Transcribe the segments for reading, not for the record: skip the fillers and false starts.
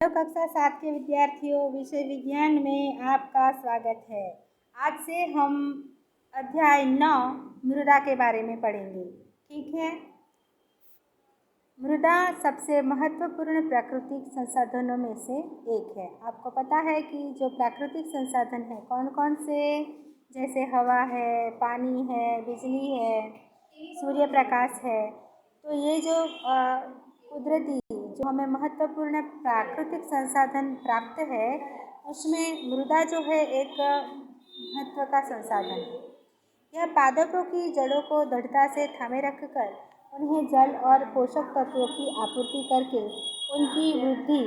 Hello कक्षा 7 के विद्यार्थियों, विषय विज्ञान में आपका स्वागत है। आज से हम अध्याय 9 मृदा के बारे में पढ़ेंगे। ठीक है। मृदा सबसे महत्वपूर्ण प्राकृतिक संसाधनों में से एक है। आपको पता है कि जो प्राकृतिक संसाधन है कौन कौन से, जैसे हवा है, पानी है, बिजली है, सूर्य प्रकाश है। तो ये जो कुदरती जो हमें महत्वपूर्ण प्राकृतिक संसाधन प्राप्त है, उसमें मृदा जो है एक महत्व का संसाधन है। यह पादपों की जड़ों को दृढ़ता से थामे रखकर उन्हें जल और पोषक तत्वों की आपूर्ति करके उनकी वृद्धि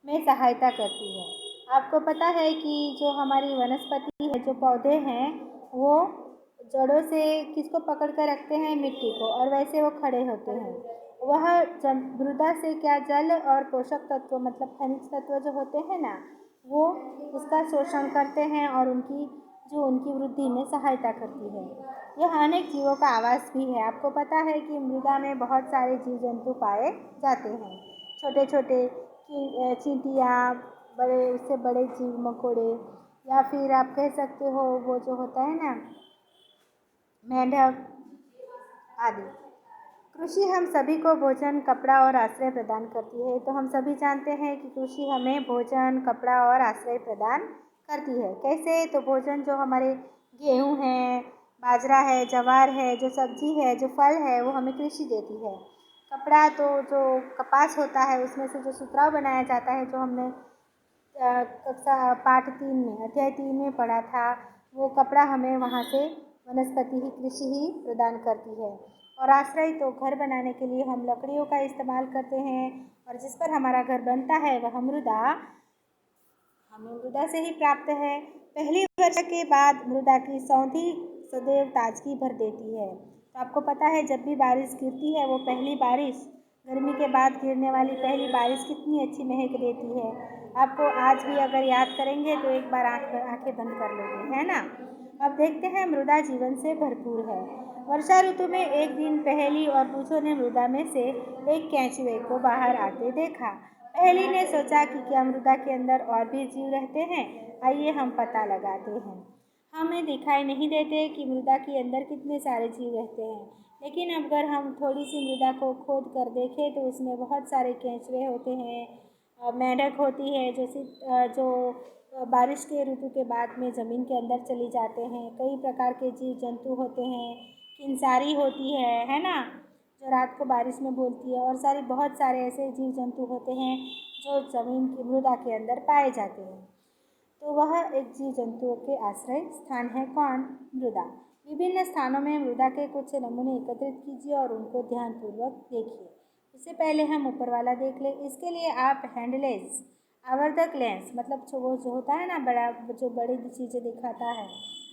में सहायता करती है। आपको पता है कि जो हमारी वनस्पति है, जो पौधे हैं, वो जड़ों से किसको पकड़ कर रखते हैं? मिट्टी को, और वैसे वो खड़े होते हैं। वह मृदा से क्या जल और पोषक तत्व मतलब खनिज तत्व जो होते हैं ना, वो उसका शोषण करते हैं और उनकी वृद्धि में सहायता करती है। यह अनेक जीवों का आवास भी है। आपको पता है कि मृदा में बहुत सारे जीव जंतु पाए जाते हैं। छोटे छोटे चींटियाँ, उससे बड़े जीव मकोड़े, या फिर आप कह सकते हो वो जो होता है ना, मेंढक आदि। कृषि हम सभी को भोजन, कपड़ा और आश्रय प्रदान करती है। तो हम सभी जानते हैं कि कृषि हमें भोजन, कपड़ा और आश्रय प्रदान करती है। कैसे? तो भोजन जो हमारे गेहूँ है, बाजरा है, ज्वार है, जो सब्जी है, जो फल है, वो हमें कृषि देती है। कपड़ा तो जो कपास होता है उसमें से जो सुतराउ बनाया जाता है, जो हमने कक्षा पाठ 3 में अध्याय 3 में पढ़ा था, वो कपड़ा हमें वहाँ से वनस्पति ही, कृषि ही प्रदान करती है। और आश्रय तो घर बनाने के लिए हम लकड़ियों का इस्तेमाल करते हैं, और जिस पर हमारा घर बनता है वह मृदा हमें मृदा से ही प्राप्त है। पहली वर्षा के बाद मृदा की सौंधी सदैव ताजगी भर देती है। तो आपको पता है जब भी बारिश गिरती है, वो पहली बारिश, गर्मी के बाद गिरने वाली पहली बारिश कितनी अच्छी महक देती है। आपको आज भी अगर याद करेंगे तो एक बार आंखें बंद कर लोगे, है ना। अब देखते हैं, मृदा जीवन से भरपूर है। वर्षा ऋतु में एक दिन पहेली और पूछो ने मृदा में से एक केंचुए को बाहर आते देखा। पहेली ने सोचा कि क्या मृदा के अंदर और भी जीव रहते हैं? आइए हम पता लगाते हैं। हमें दिखाई नहीं देते कि मृदा के अंदर कितने सारे जीव रहते हैं, लेकिन अगर हम थोड़ी सी मृदा को खोद कर देखें तो उसमें बहुत सारे केंचुए होते हैं, मेंढक होती है जो बारिश के ऋतु के बाद में ज़मीन के अंदर चली जाते हैं। कई प्रकार के जीव जंतु होते हैं, किंसारी होती है ना, जो रात को बारिश में बोलती है, और बहुत सारे ऐसे जीव जंतु होते हैं जो ज़मीन की मृदा के अंदर पाए जाते हैं। तो वह एक जीव जंतुओं के आश्रय स्थान है। कौन? मृदा। विभिन्न स्थानों में मृदा के कुछ नमूने एकत्रित कीजिए और उनको ध्यानपूर्वक देखिए। इससे पहले हम ऊपर वाला देख लें। इसके लिए आप हैंडलेस आवर्धक लेंस, मतलब वो जो होता है ना बड़ा, जो बड़ी चीज़ें दिखाता है,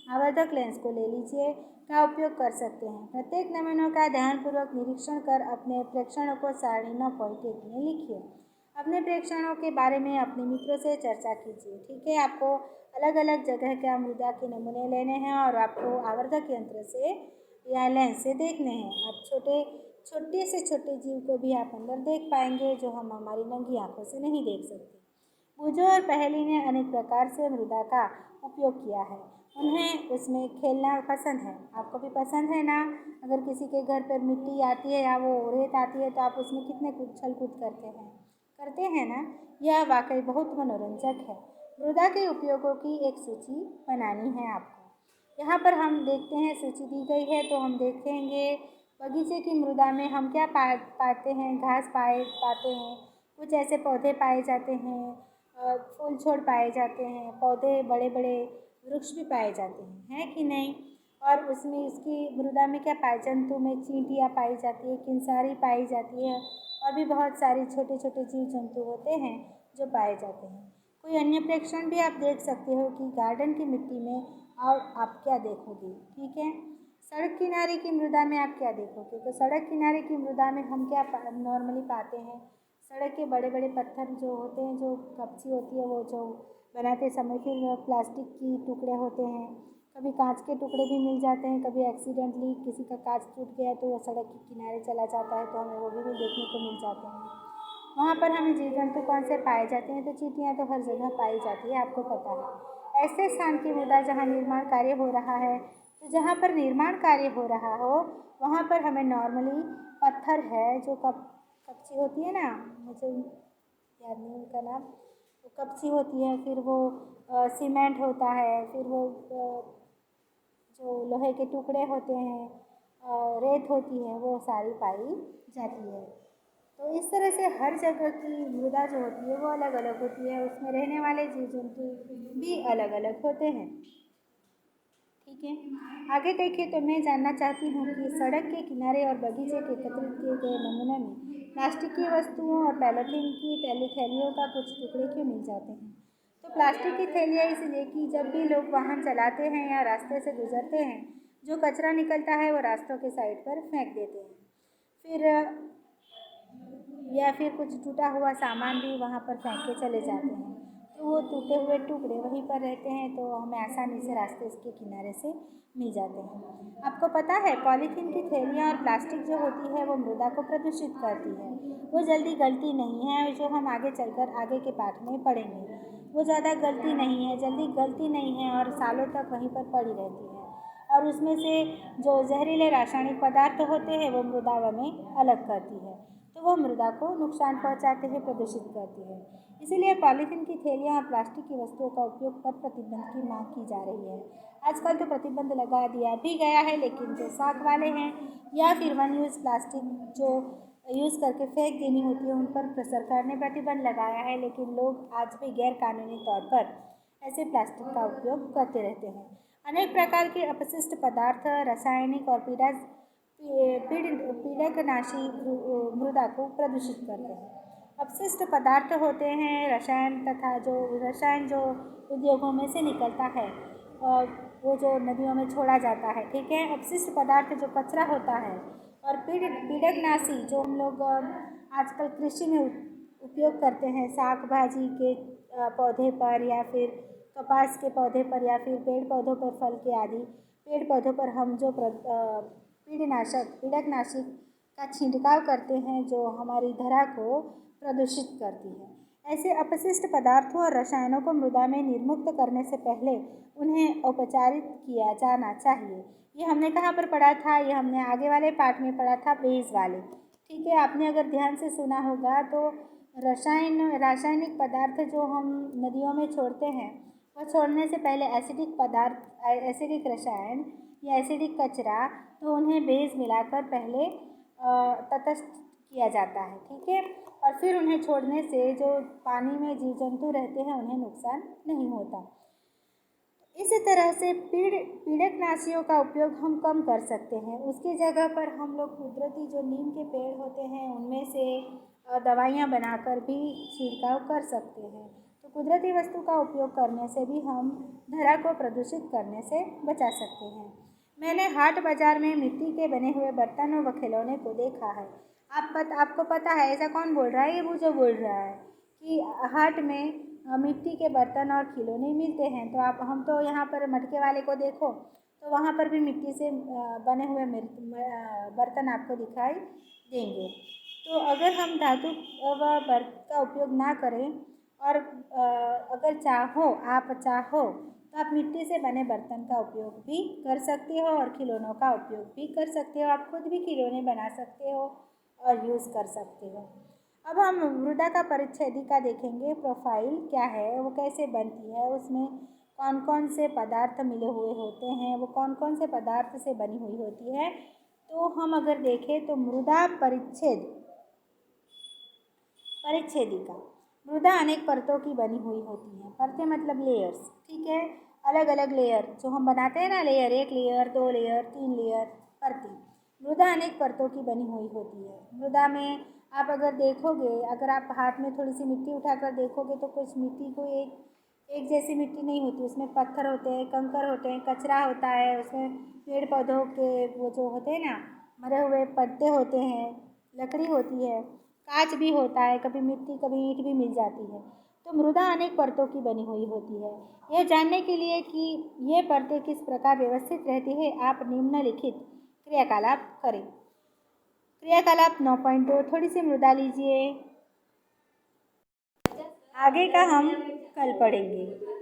आवर्धक लेंस को ले लीजिए, का उपयोग कर सकते हैं। प्रत्येक नमूनों का ध्यानपूर्वक निरीक्षण कर अपने प्रेक्षणों को सारणी 9.1 में लिखिए। अपने प्रेक्षणों के बारे में अपने मित्रों से चर्चा कीजिए। ठीक है, आपको अलग अलग जगह के मृदा के नमूने लेने हैं और आपको आवर्धक यंत्र से या लेंस से देखने हैं। आप छोटे से छोटे जीव को भी आप अंदर देख पाएंगे, जो हम हमारी नंगी आंखों से नहीं देख सकते। बूझो और पहेली ने अनेक प्रकार से मृदा का उपयोग किया है। उन्हें उसमें खेलना पसंद है। आपको भी पसंद है ना? अगर किसी के घर पर मिट्टी आती है या वो रेत आती है तो आप उसमें कितने उछल कूद करते हैं ना। यह वाकई बहुत मनोरंजक है। मृदा के उपयोगों की एक सूची बनानी है आपको। यहाँ पर हम देखते हैं, सूची दी गई है तो हम देखेंगे बगीचे की मृदा में हम क्या पाते हैं? घास पाते हैं, कुछ ऐसे पौधे पाए जाते हैं, फूल छोड़ पाए जाते हैं, पौधे, बड़े बड़े वृक्ष भी पाए जाते हैं, है कि नहीं। और उसमें इसकी मृदा में क्या पाए? जंतु में चींटियाँ पाई जाती है, किंसारी पाई जाती है, और भी बहुत सारे छोटे छोटे जीव जंतु होते हैं जो पाए जाते हैं। कोई अन्य प्रेक्षण भी आप देख सकते हो कि गार्डन की मिट्टी में, और आप क्या देखोगे? ठीक है, सड़क किनारे की मृदा में आप क्या देखोगे? तो सड़क किनारे की मृदा में हम क्या नॉर्मली पाते हैं? सड़क के बड़े बड़े पत्थर जो होते हैं, जो कपची होती है वो जो बनाते समय, फिर प्लास्टिक की टुकड़े होते हैं, कभी कांच के टुकड़े भी मिल जाते हैं, कभी एक्सीडेंटली किसी का कांच टूट गया तो वो सड़क के किनारे चला जाता है तो हमें वो भी देखने को मिल जाते हैं। वहाँ पर हमें जीव जंतु कौन से पाए जाते हैं? तो चींटियाँ तो हर जगह पाई जाती है, आपको पता है। ऐसे स्थान की मृदा जहाँ निर्माण कार्य हो रहा है, तो जहाँ पर निर्माण कार्य हो रहा हो वहाँ पर हमें नॉर्मली पत्थर है जो कपची होती है ना, मुझे याद नहीं उनका नाम, वो कपची होती है, फिर वो सीमेंट होता है, फिर वो जो लोहे के टुकड़े होते हैं, रेत होती है, वो सारी पाई जाती है। तो इस तरह से हर जगह की मृदा जो होती है वो अलग अलग होती है, उसमें रहने वाले जीव जंतु भी अलग अलग होते हैं। ठीक है, आगे देखिए तो मैं जानना चाहती हूँ कि सड़क के किनारे और बगीचे के एकत्रित किए गए नमूने में प्लास्टिक की वस्तुओं और पॉलीथीन की थैलियों का कुछ टुकड़े क्यों मिल जाते हैं? तो प्लास्टिक की थैलियाँ इसलिए कि जब भी लोग वाहन चलाते हैं या रास्ते से गुजरते हैं, जो कचरा निकलता है वो रास्तों के साइड पर फेंक देते हैं। फिर या फिर कुछ टूटा हुआ सामान भी वहाँ पर फेंक के चले जाते हैं, तो वो टूटे हुए टुकड़े वहीं पर रहते हैं, तो हमें आसानी से रास्ते के किनारे से मिल जाते हैं। आपको पता है पॉलीथीन की थैलियाँ और प्लास्टिक जो होती है वो मृदा को प्रदूषित करती है। वो जल्दी गलती नहीं है, जो हम आगे चलकर आगे के पाठ में पढ़ेंगे। वो ज़्यादा गलती नहीं है, जल्दी गलती नहीं है और सालों तक वहीं पर पड़ी रहती है। और उसमें से जो जहरीले रासायनिक पदार्थ होते हैं वो मृदा में अलग करती है, तो वो मृदा को नुकसान पहुंचाते हैं, प्रदूषित करती है। इसीलिए पॉलीथीन की थैलियाँ और प्लास्टिक की वस्तुओं का उपयोग पर प्रतिबंध की मांग की जा रही है। आजकल तो प्रतिबंध लगा दिया भी गया है, लेकिन जो साख वाले हैं या फिर वन यूज़ प्लास्टिक जो यूज़ करके फेंक देनी होती है उन पर सरकार ने प्रतिबंध लगाया है, लेकिन लोग आज भी गैर कानूनी तौर पर ऐसे प्लास्टिक का उपयोग करते रहते हैं। अनेक प्रकार के अपशिष्ट पदार्थ, रासायनिक और पीड़कनाशी मृदा को प्रदूषित करते हैं। अपशिष्ट पदार्थ होते हैं रसायन जो उद्योगों में से निकलता है और वो जो नदियों में छोड़ा जाता है। ठीक है, अपशिष्ट पदार्थ जो कचरा होता है, और पीड़कनाशी जो हम लोग आजकल कृषि में उपयोग करते हैं, साग भाजी के पौधे पर या फिर कपास के पौधे पर या फिर पेड़ पौधों पर, फल के आदि पेड़ पौधों पर हम जो पीड़कनाशी का छिड़काव करते हैं जो हमारी धरा को प्रदूषित करती है। ऐसे अपशिष्ट पदार्थों और रसायनों को मृदा में निर्मुक्त करने से पहले उन्हें औपचारित किया जाना चाहिए। ये हमने कहाँ पर पढ़ा था? ये हमने आगे वाले पाठ में पढ़ा था, बेस वाले। ठीक है, आपने अगर ध्यान से सुना होगा तो रासायनिक पदार्थ जो हम नदियों में छोड़ते हैं, वह छोड़ने से पहले एसिडिक रसायन या एसिडिक कचरा, तो उन्हें बेस मिलाकर पहले तटस्थ किया जाता है। ठीक है, और फिर उन्हें छोड़ने से जो पानी में जीव जंतु रहते हैं उन्हें नुकसान नहीं होता। इसी तरह से पीड़कनाशियों का उपयोग हम कम कर सकते हैं। उसकी जगह पर हम लोग कुदरती जो नीम के पेड़ होते हैं उनमें से दवाइयाँ बनाकर भी छिड़काव कर सकते हैं। तो कुदरती वस्तु का उपयोग करने से भी हम धरा को प्रदूषित करने से बचा सकते हैं। मैंने हाट बाजार में मिट्टी के बने हुए बर्तनों व खिलौने को देखा है। आपको पता है ऐसा कौन बोल रहा है? ये वो जो बोल रहा है कि हाट में मिट्टी के बर्तन और खिलौने मिलते हैं। तो हम तो यहाँ पर मटके वाले को देखो तो वहाँ पर भी मिट्टी से बने हुए बर्तन आपको दिखाई देंगे। तो अगर हम धातु व बर्तन का उपयोग ना करें और अगर आप चाहो तो आप मिट्टी से बने बर्तन का उपयोग भी कर सकते हो और खिलौनों का उपयोग भी कर सकते हो। आप खुद भी खिलौने बना सकते हो और यूज़ कर सकते हो। अब हम मृदा का परिच्छेदिका देखेंगे। प्रोफाइल क्या है, वो कैसे बनती है, उसमें कौन कौन से पदार्थ मिले हुए होते हैं, वो कौन कौन से पदार्थ से बनी हुई होती है। तो हम अगर देखें तो मृदा परिच्छेदिका मृदा अनेक परतों की बनी हुई होती है। परतें मतलब लेयर्स। ठीक है, अलग अलग लेयर जो हम बनाते हैं ना, लेयर 1 लेयर 2 लेयर 3 लेयर परतें। मृदा अनेक परतों की बनी हुई होती है। मृदा में आप अगर देखोगे, अगर आप हाथ में थोड़ी सी मिट्टी उठाकर देखोगे तो कुछ मिट्टी को एक जैसी मिट्टी नहीं होती, उसमें पत्थर होते हैं, कंकर होते हैं, कचरा होता है, उसमें पेड़ पौधों के वो जो होते हैं ना मरे हुए पत्ते होते हैं, लकड़ी होती है, कांच भी होता है, कभी मिट्टी कभी ईंट भी मिल जाती है। तो मृदा अनेक परतों की बनी हुई होती है। यह जानने के लिए कि ये परतें किस प्रकार व्यवस्थित रहती है, आप निम्नलिखित क्रियाकलाप करें। क्रियाकलाप 9.2, थोड़ी सी मृदा लीजिए, आगे का हम कल पढ़ेंगे।